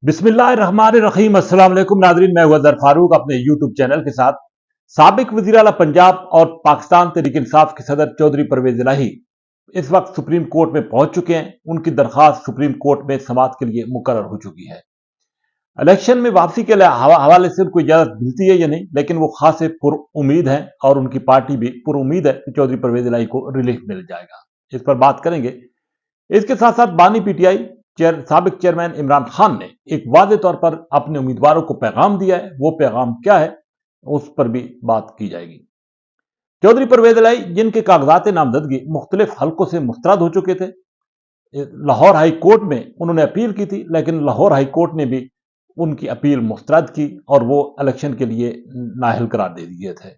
बिस्मिल्लाहिर्रहमानिर्रहीम। अस्सलाम वालेकुम नाज़रीन, मैं अज़हर फारूक अपने यूट्यूब चैनल के साथ। साबिक वज़ीर आला पंजाब और पाकिस्तान तहरीक इंसाफ के सदर चौधरी परवेज इलाही इस वक्त सुप्रीम कोर्ट में पहुंच चुके हैं। उनकी दरखास्त सुप्रीम कोर्ट में समाअत के लिए मुकर्रर हो चुकी है। इलेक्शन में वापसी के हवाले से उनको इजाजत मिलती है या नहीं, लेकिन वो खासे पुरुम्मीद हैं और उनकी पार्टी भी पुरुम्मीद है कि चौधरी परवेज इलाही को रिलीफ मिल जाएगा। इस पर बात करेंगे। इसके साथ साथ बानी पीटीआई साबिक चेयरमैन इमरान खान ने एक वाज़ेह तौर पर अपने उम्मीदवारों को पैगाम दिया है। वो पैगाम क्या है, उस पर भी बात की जाएगी। चौधरी परवेज इलाही, जिनके कागजात नामजदगी मुख्तलिफ हल्कों से मुस्तरद हो चुके थे, लाहौर हाई कोर्ट में उन्होंने अपील की थी, लेकिन लाहौर हाई कोर्ट ने भी उनकी अपील मुस्तरद की और वो इलेक्शन के लिए नाअहल करार दे दिए थे।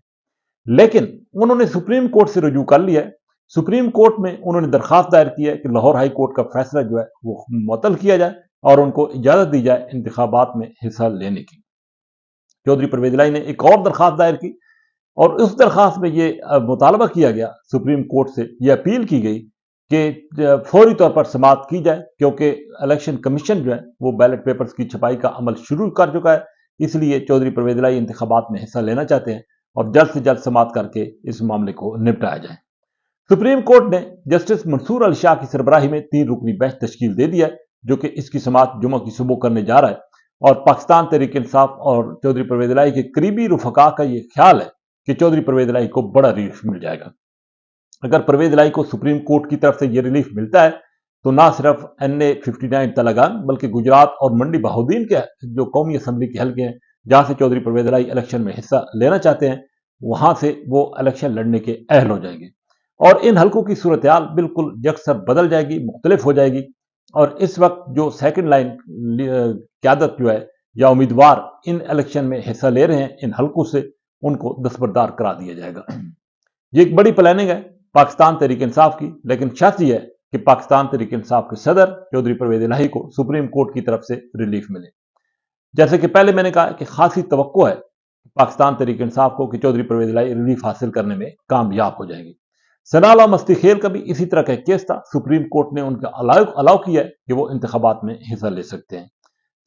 लेकिन उन्होंने सुप्रीम कोर्ट से रुजू कर लिया है। सुप्रीम कोर्ट में उन्होंने दरखास्त दायर की है कि लाहौर हाई कोर्ट का फैसला जो है वो मुअत्तल किया जाए और उनको इजाजत दी जाए इंतखाबात में हिस्सा लेने की। चौधरी परवेज इलाही ने एक और दरखास्त दायर की और उस दरखास्त में ये मुतालबा किया गया, सुप्रीम कोर्ट से ये अपील की गई कि फौरी तौर पर समाअत की जाए, क्योंकि इलेक्शन कमीशन जो है वो बैलेट पेपर्स की छपाई का अमल शुरू कर चुका है। इसलिए चौधरी परवेज इलाही इंतखाबात में हिस्सा लेना चाहते हैं और जल्द से जल्द समाअत करके इस मामले को निपटाया जाए। सुप्रीम कोर्ट ने जस्टिस मंसूर अली शाह की सरबराही में 3 रुकनी बेंच तश्कील दे दिया है, जो कि इसकी समाअत जुमा की सुबह करने जा रहा है। और पाकिस्तान तहरीक इंसाफ और चौधरी परवेज इलाही के करीबी रुफका का यह ख्याल है कि चौधरी परवेज इलाही को बड़ा रिलीफ मिल जाएगा। अगर परवेज इलाही को सुप्रीम कोर्ट की तरफ से यह रिलीफ मिलता है तो ना सिर्फ NA 59 तलागान, बल्कि गुजरात और मंडी बहाउद्दीन के जो कौमी असम्बली के हल्के हैं, जहां से चौधरी परवेज इलाही इलेक्शन में हिस्सा लेना चाहते हैं, वहां से वो इलेक्शन लड़ने के अहल हो जाएंगे और इन हल्कों की सूरत हाल बिल्कुल यकसर बदल जाएगी, मुख्तलिफ हो जाएगी। और इस वक्त जो सेकंड लाइन क्यादत जो है या उम्मीदवार इन इलेक्शन में हिस्सा ले रहे हैं इन हल्कों से, उनको दस्तबरदार करा दिया जाएगा। ये एक बड़ी प्लानिंग है पाकिस्तान तहरीक इंसाफ की, लेकिन शर्त यह है कि पाकिस्तान तहरीक इंसाफ के सदर चौधरी परवेज इलाही को सुप्रीम कोर्ट की तरफ से रिलीफ मिले। जैसे कि पहले मैंने कहा कि खासी तवक्को है पाकिस्तान तहरीक इंसाफ को कि चौधरी परवेज इलाही रिलीफ हासिल करने में कामयाब हो जाएंगे। सनाला मस्ती खेल का भी इसी तरह का केस था। सुप्रीम कोर्ट ने उनका अलाउ किया है कि वो इंतखाबात में हिस्सा ले सकते हैं।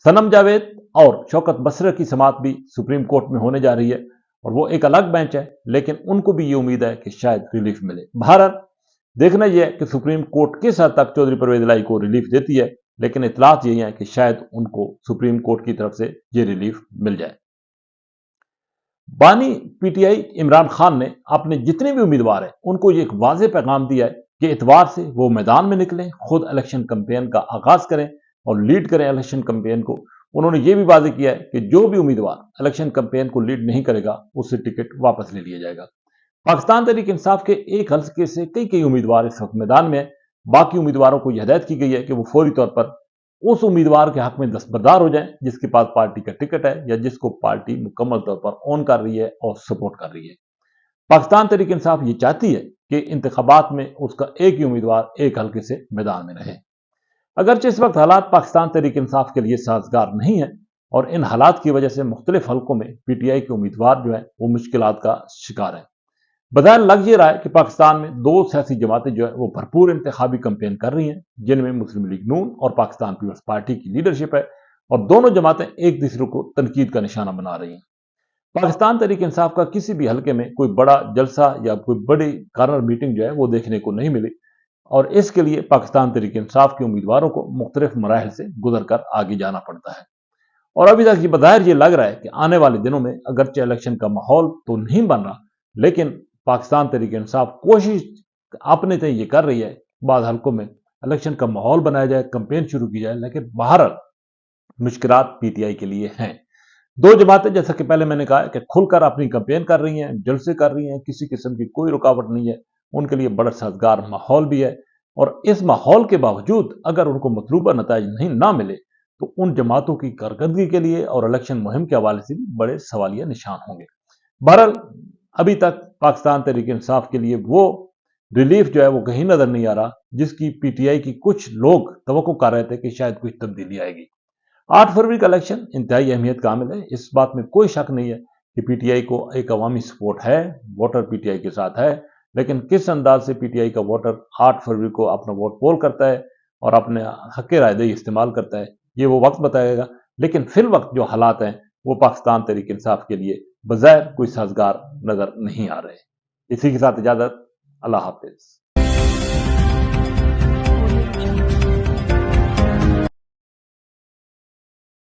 सनम जावेद और शौकत बसर की समाअत भी सुप्रीम कोर्ट में होने जा रही है और वो एक अलग बेंच है, लेकिन उनको भी ये उम्मीद है कि शायद रिलीफ मिले। भारत देखना यह है कि सुप्रीम कोर्ट किस हद तक चौधरी परवेज इलाही को रिलीफ देती है, लेकिन इतलात यही है कि शायद उनको सुप्रीम कोर्ट की तरफ से ये रिलीफ मिल जाए। बानी पीटीआई इमरान खान ने अपने जितने भी उम्मीदवार हैं उनको ये एक वाज़ेह पैगाम दिया है कि इतवार से वो मैदान में निकलें, खुद इलेक्शन कैंपेन का आगाज करें और लीड करें इलेक्शन कैंपेन को। उन्होंने ये भी वाज़ेह किया है कि जो भी उम्मीदवार इलेक्शन कैंपेन को लीड नहीं करेगा उससे टिकट वापस ले लिया जाएगा। पाकिस्तान तहरीक इंसाफ के एक हल्के से कई उम्मीदवार इस वक्त मैदान में है। बाकी उम्मीदवारों को यह हिदायत की गई है कि वो फौरी तौर पर उस उम्मीदवार के हक में दस्तबरदार हो जाएं जिसके पास पार्टी का टिकट है या जिसको पार्टी मुकम्मल तौर पर ऑन कर रही है और सपोर्ट कर रही है। पाकिस्तान तहरीक इंसाफ ये चाहती है कि इंतखाबात में उसका एक ही उम्मीदवार एक हल्के से मैदान में रहे। अगरचे इस वक्त हालात पाकिस्तान तहरीक इंसाफ के लिए साजगार नहीं है और इन हालात की वजह से मुख्तलिफ हल्कों में पीटीआई के उम्मीदवार जो है वो मुश्किलात का शिकार है। बज़ाहिर लग ये रहा है कि पाकिस्तान में 2 सियासी जमातें जो है वो भरपूर इंतखाबी कैंपेन कर रही हैं, जिनमें मुस्लिम लीग नून और पाकिस्तान पीपल्स पार्टी की लीडरशिप है और दोनों जमातें एक दूसरे को तनकीद का निशाना बना रही हैं। पाकिस्तान तहरीक इंसाफ का किसी भी हल्के में कोई बड़ा जलसा या कोई बड़ी कार्नर मीटिंग जो है वो देखने को नहीं मिली और इसके लिए पाकिस्तान तहरीक इंसाफ के उम्मीदवारों को मुख्तलिफ मराहल से गुजर कर आगे जाना पड़ता है। और अभी तक ये बज़ाहिर ये लग रहा है कि आने वाले दिनों में अगरचे इलेक्शन का माहौल तो नहीं बन रहा, लेकिन पाकिस्तान तहरीक इंसाफ कोशिश अपने तय ये कर रही है बाद हल्कों में इलेक्शन का माहौल बनाया जाए, कैंपेन शुरू की जाए। लेकिन बहरहाल मुश्किलात पीटीआई के लिए हैं। 2 जमातें जैसा कि पहले मैंने कहा कि खुलकर अपनी कैंपेन कर रही हैं, जलसे कर रही हैं, किसी किस्म की कोई रुकावट नहीं है, उनके लिए बड़ा साजगार माहौल भी है। और इस माहौल के बावजूद अगर उनको मतलूबा नताइज नहीं ना मिले तो उन जमातों की कारकर्दगी के लिए और इलेक्शन मुहिम के हवाले से भी बड़े सवालिया निशान होंगे। बहरहाल अभी तक पाकिस्तान तहरीक इंसाफ के लिए वो रिलीफ जो है वो कहीं नजर नहीं आ रहा जिसकी पीटीआई की कुछ लोग तवक्को कर रहे थे कि शायद कुछ तब्दीली आएगी। 8 फरवरी का इलेक्शन इंतहाई अहमियत का हामिल है, इस बात में कोई शक नहीं है कि पीटीआई को एक अवामी सपोर्ट है, वोटर पीटीआई के साथ है। लेकिन किस अंदाज से पीटीआई का वोटर 8 फरवरी को अपना वोट पोल करता है और अपने हक रायदही इस्तेमाल करता है, ये वो वक्त बताएगा लेकिन फिल वक्त जो हालात हैं वो पाकिस्तान तहरीक इंसाफ के लिए बज़ाहिर कोई साजगार नजर नहीं आ रहे। इसी के साथ इजाजत, अल्लाह हाफिज।